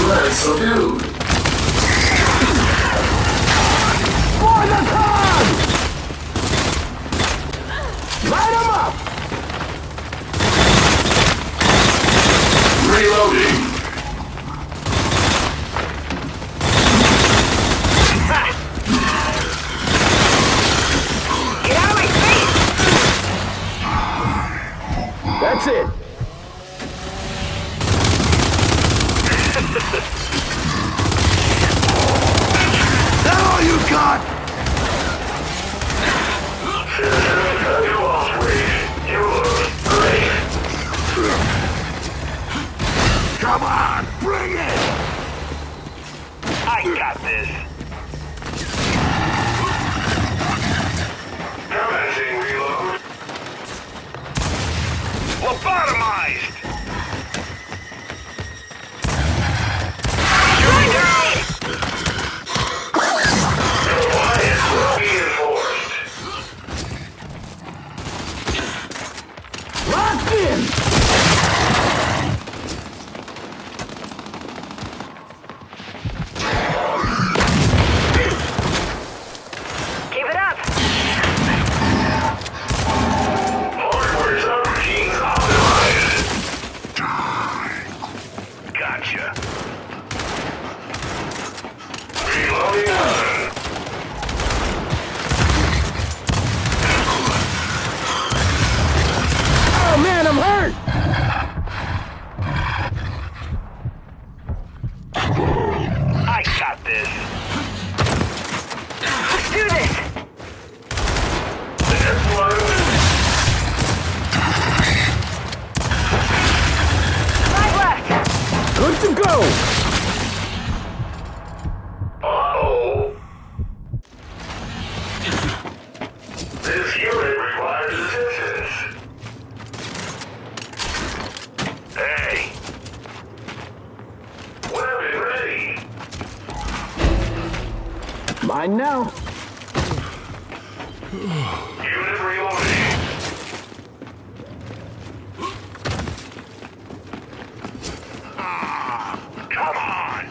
Threat subdued. For the cause! Light 'em up! Reloading. Get out of my face! That's it. That all you got? Come on, bring it! I got this. Commencing reload. Lobotomized! Shooting down! Alliance reinforced. Locked in! Keep it up! Hardware subroutines optimized. Gotcha. Reloading. Oh man, I'm hurt! I got this. Let's do this! Right left! Good to go! Uh-oh. This unit requires assistance. Hey! Weapon ready. Mine now. Unit reloading. Come on!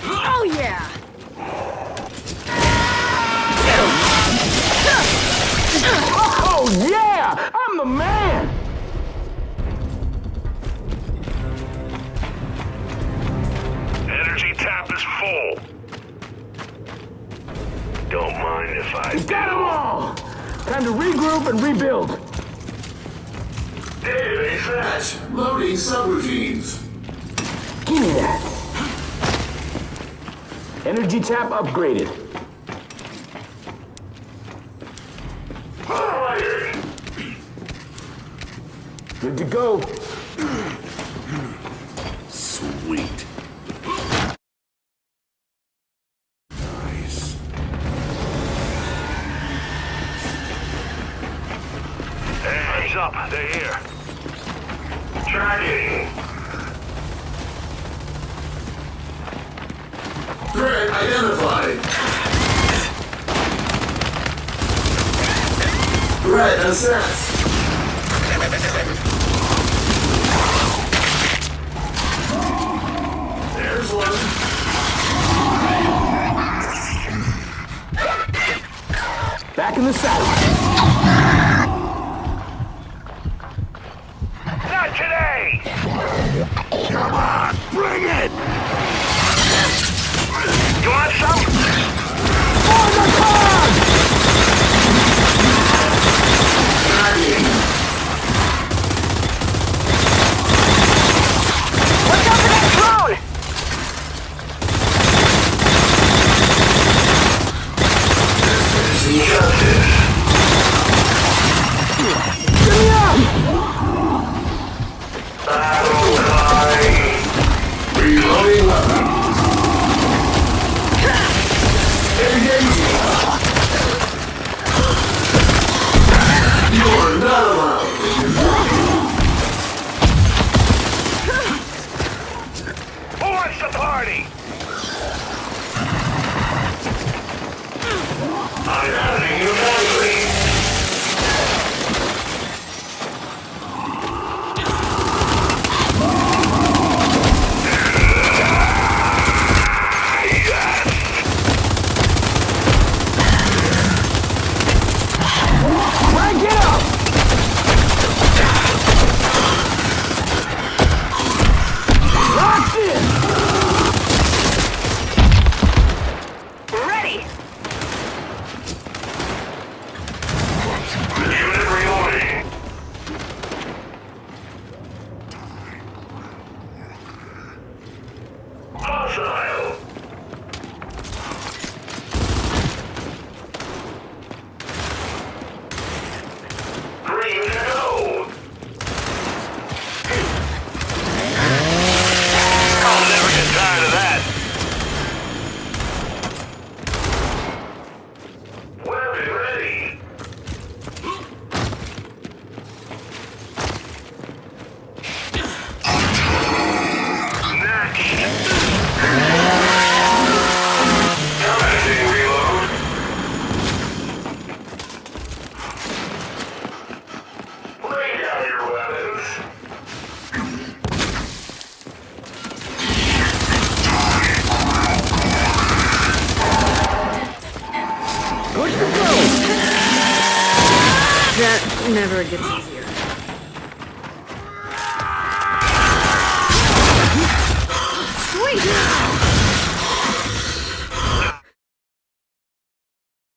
Oh yeah! Oh yeah! I'm the man! Energy tap is full. Don't mind if I We got 'em all! Time to regroup and rebuild. Database match. Loading subroutines. Give me that. Energy tap upgraded. Fired. Good to go. Sweet. Nice. Hands up, they're here. Tracking. Threat identified. Threat assessed. There's one. Back in the saddle. Not today! Come on, bring it! You want some? For the cause! Tracking. Watch out for that drone! Finishing justice. whenever it gets easier. Sweet!